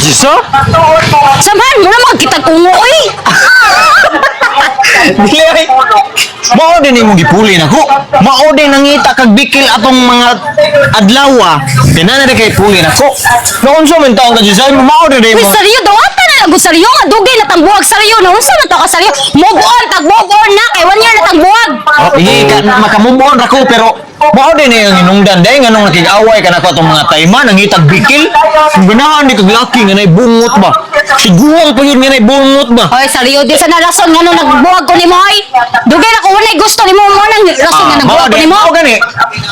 Siso? Samahan mo naman kita kungoy. Dili ay. Mao din imong gipuli nako. Mao din nangita kag bikil atong mga adlaw. Dinana di kay puli nako. Noon sa man taong kadisay mo mao din Uy, mo. saryo daw ata na lago saryo nga dugay na tangbuwag saryo na unsa man to ka saryo. Move on na kay 1 year na tangbuwag. Hindi ka makamubon ra ko pero mao din yung inungdan day nganong nakig-away ka nako atong mga tayman nangitag bikil. Ganahan di kag laki nga nay bungot ba. Siguang pa yun nga nay bungot ba. Hoy, saryo di sa na rason nga nung nagbuwag ko nimo hoy. Dugay na ko unay gusto nimo mo nang rason nga nagbuwag ko nimo. Mao gani.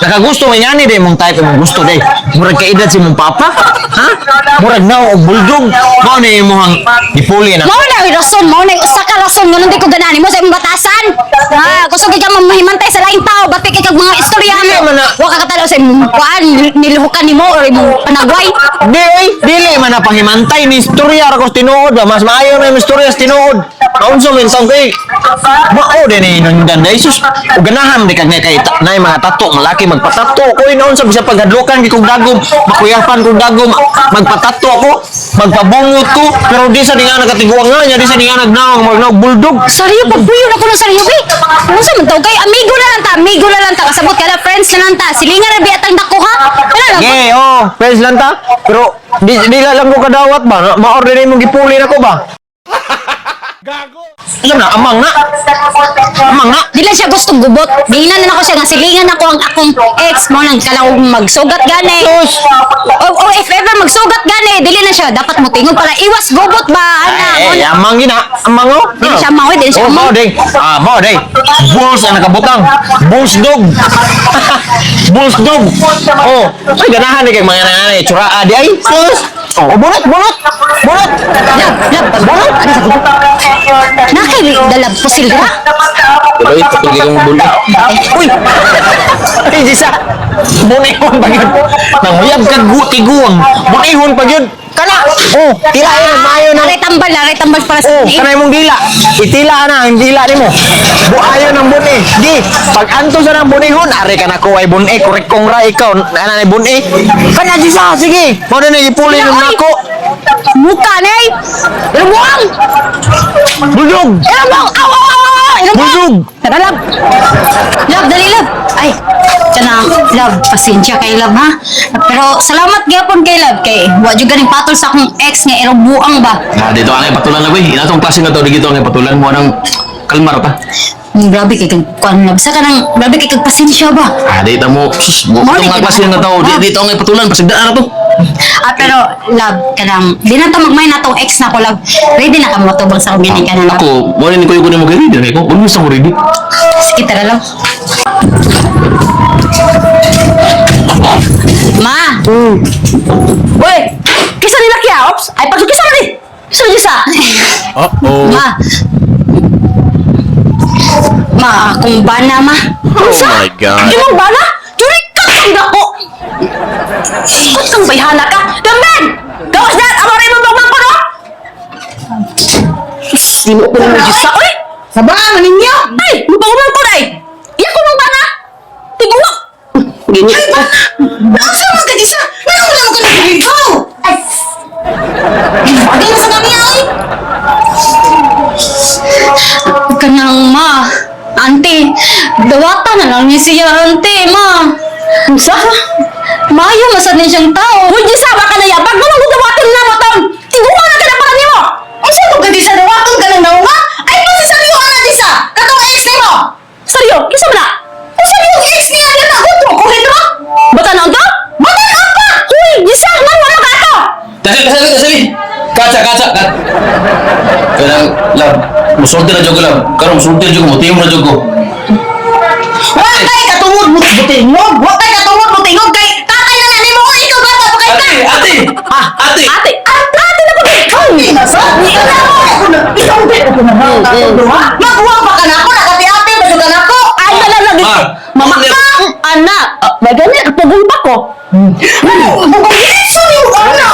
Nakagusto man yani day mong type mong gusto day. Murag kaedad si mong papa. Ha? Murag na og buldog. Mao ni imong ipuli na. Mao na rason mo na usa ka rason nga nung di ko ganani mo sa imong batasan. Ha, gusto gyud ka mamahimantay sa laing tao batik kay kag mga istorya Dili mo. man na- Wa ka katalo sa imong kuan nilihukan nimo or imong panagway. Dili man na pahimantay ni istorya ra ko tinuod ba. Mas maayo na yung istorya sa tinuod. Kaunso min tawag kay. Mao din ni nundan day sus. Ug ganahan di kag kay nay mga tato malaki magpatato ko inaon sa bisa paghadlokan gi kog dagom makuyapan kog dagom magpatato ako magpabungot ko pero di sa dinga nagatiguang nga nya di sa dinga nagnaong magnaog buldog. Saryo pagpuyo na ko ng saryo be. Unsa man taw kay amigo na lang ta kasabot ka na friends na lang ta. Silingan ra biatang dako ha. Kana lang. Okay, friends lang ta. Pero di lang ko kadawat ba? Ma-order mo gipuli na ko ba? Gago. Alam na, amang na. Amang na. Dili siya gustong gubot. Diinan na ako siya nga silingan ako ang akong ex mo nang kalaw magsugat gani. Sus. O if ever magsugat gani, dili na siya dapat mo tingog para iwas gubot ba ana. Eh, amang gina. Amang oh. Dili siya maoy, dili siya Mao maoy. day. Mao day. Bulls ang nakabutang. Bulls dog. Bulls dog. Oh, ay ganahan ni kay mga nanay. Tsura di ay. Sus. Oh, bunot. Bunot. Lab, bunot. Ano sa gubot? Nakay dalab pusil ha. Tuloy, patugil yung bulo. Uy! Ay, Jisa! Bunihon pa yun! Nanguyab ka tiguang! Bunihon pa yun! Kana! Oh! Tilayan! Maayo na! Aray tambal para sa Oh! Kanay mong dila! Itila na! Ang dila ni mo! Buayo ng buni! Di! Pag anto sa ng bunihon, ari ka na ko ay buni! Korek kong ra ikaw! Ano na buni! Kana Jisa! Sige! Mo na nagipuli ng nako! muka nay. Ilmuang! Buldog! Ilmuang! Aw! Buldog! Tara, love. Love, dali, love. Ay, kana, love, pasensya kay love, ha? Pero, salamat gyapon kay love, kay wa jud ganing patol sa akong ex nga irubuang ba. Dito ang patulan na, boy. Inatong klase na to, dito ang patulan mo ng kalmar pa. Grabe kay kag kuan love. Sa kanang, grabe kay kag pasensya ba? Dito mo, sus, mo Morning, mga klase na to. Dito ang patulan, pasigdaan na to. Pero, love, kanang, di na to magmay na tong ex na ko, love. Ready na ka mo tubang sa kong ka na, love. Ako, mo rin ko yung kunin mo kay Ready. Ako, ulo sa ko Ready. Sige, tara, love. Ma! Boy, kisa nila kaya, ops? Ay, pagsukisa na rin. Kisa. Uh-oh! Ma, kung bana, ma. Oh my God! Imong bala? Yuri ka kang dako. Ikot kang bayhana ka. Damban! Gawas na! Amara imong bagmang ko, no? Sino ko naman sa oy? Sabaan, ninyo! Ay, mapagumang ko, day! Iya ko nung bana! Tiguwak! Ganyan. Asa mo ka, Disa? Nanaw lang ko na ikaw! Ay! Bagay na sa kami, ay! Kanang, ma. Ante, dawata na lang niya siya, ante, ma. Sa? Mayo, masad niya siyang tao. Huwag Disa, baka na yan. Pag nalang gudawatin na mo, Tom! Tiguwak na ka na para ni mo! Ang sino ka, Disa? Dawaton ka ng naunga? Ay, pa sa saryo na, Disa! Katong ex ni mo! Saryo? Kisa mo na? Ang saryo yung ex niya? Yan na, huwag mo, kuhin mo? Bata na ka? Bata na ka! Uy, Disa, man, wala ka to! Tasali! Kaca! Kanang, love, musulti na jogo, love. Karong musulti na jogo mo, tiyong na jogo. Huwag kay katungod mo tingog! Huwag kay katungod mo tingog kay tatay na nga ni mo! Ikaw ba ito? Kay ka! Ate! Ate na ba kayo? Ikaw! Ikaw na ako! Ikaw ba ito na ba? Maghuwa pa ka na ako! Nakati-ate ba ka na ako? Ay, nalalagit! Mamakang anak! May ganyan, kapagul pa ko! Bugong-iso yung anak!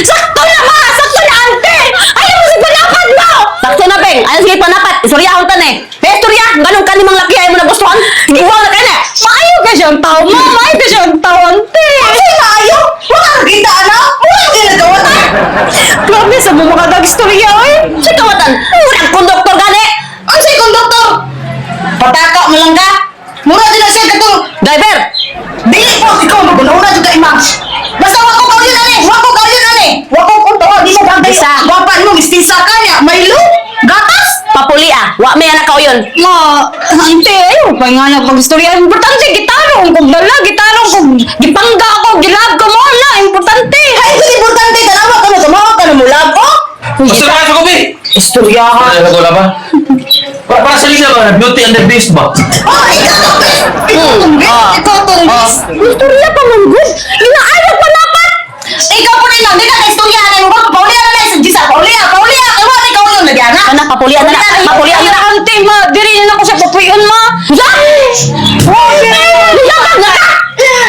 Sakto na ma! Sakto na ante! Ayaw mo si panapad mo! Sakto na beng! Ayaw sige panapad! Istorya akong tan eh! Istorya! Ganun ka ni mga laki ayaw mo na gustuhan! Iwaw na ka na! Maayo ka siyang tao, ma. Maayo ka siyang tao, ante. Ay, maayo! Mga nakita anak! mo mga dagistorya, eh. Sa kawatan, murang konduktor gani. Ang say konduktor? Pataka mo lang ka. Mura din na siya katong driver. Dili po, ikaw magulauna juga imam. Basta wako kaulian ani, wako kaulian ani. Wako kunto, di mo bagay. Wapan mo, mistisa ka niya. Maylo, gatas. Papuli wa may anak ka yun. Ma, ante, ayaw pa nga nagpag-istorya. Importante, gitarong kong dala, gitarong kong gipangga ako, gilab ko mo na, importante. Ay, ito importante. Tanawa ka na, tumawag ka na mula ko. Basta ka sa kopi! Istorya ka. Ano ko ba? Para sa lisa ba? Beauty and the Beast ba? Oh, ikaw to, bis. Ikaw to, bis. Istorya pa man, good. Inaayag pa dapat. Ikaw po rin lang, di ka na-istorya na mo. Paulia na lang, Gisa. Paulia. Ewan, ikaw yun, nagyana. Kana papulian na papulian na. Ante, ma, diri na ako sa papuyon, ma.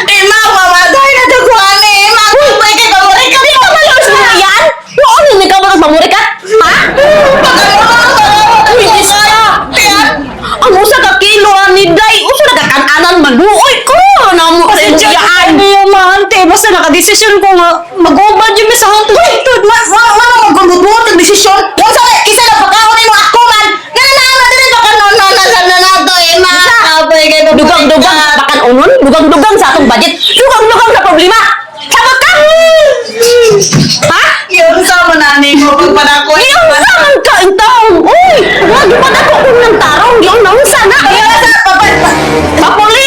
Eh, ma, mamatay na to ko, ane. Ma, kumpay kay Pamuri ka. Di ka malos na yan. Noon ni ka ba mamuri ka? Ha? Hindi saya. Ang usa ka kilo, ani, day. Usa na kakananan, maluoy ko. Namo, Pasensyaan niyo, ma, ante. Basta nakadesisyon ko nga, mag-ubad yung sa hangtod. Wala magundot-budot ang desisyon. Yung sa kisa na pagkawin mo ako man. Nananawa na din baka nononasan na nato eh, ma. Sabay kay Pamuri Dugang-dugang bakan unon, dugang-dugang sa atong budget. Dugang-dugang sa problema. Sama ka. Ha? Yung sama na ni mo pagpadako. Yung saman ka ang taong. Uy, wag pa na ko kung ng tarong. Yung naunsa na. Papuli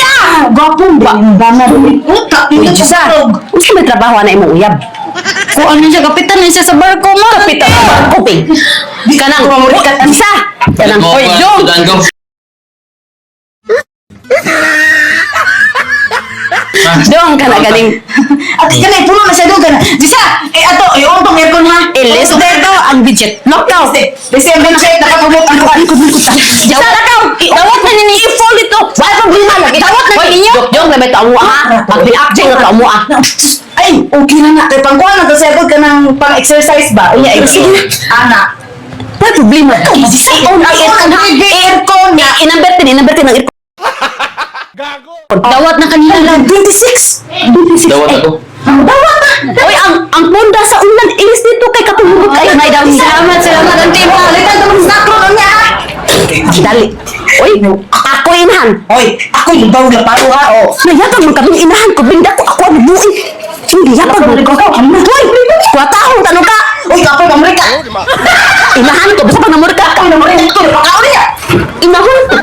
Gapong ba? Dama rin. Utak, Uy, hindi Jisa, siya unsa may trabaho na imong uyab? Kung ano siya, kapitan na siya sa barko, ma. Kapitan ka ba? Kuping. Kanang, Jisa. Kanang, Mo oy, pa, Jong. tudan ko. Jong, kana galing. At kanay puno na siya doon ka na. Gisa, ato, untong aircon ha. Ilis dito ang budget. Lockdown. December na siya, nakatubot ang kuhan. Jisa, lakaw. Dawat na nini i-fall ito. Wala problema lagi. Dawat na ninyo. Jong, may tao mo ha. Pag-reaction na tao mo Ay, okay na na. Kaya pangkuhan na kasi ako ka ng pang-exercise ba? Iya, Ana. Wala problema. Gisa, aircon na. Inambertin ng aircon. Dawat na kanina lang. 26. Dawat ako. Dawat na. Oy, ang punda sa ulan, ilis dito kay katulog kayo. May daw Salamat, ang team. Litan ka ng snack roll niya. Dali. Oy, ako inahan. Hoy, ako yung daw na paro ha. Oh. Nayatag mo kaming inahan ko. Binda ko ako ang buhay. Hindi yapag mo ko. Hoy, kwatahong tanong ka. Uy, kapoy Pamuri ka. Inahan ko. Basta pag namur ka. Uy, naman rin ito. Pagkaon niya. Inahon.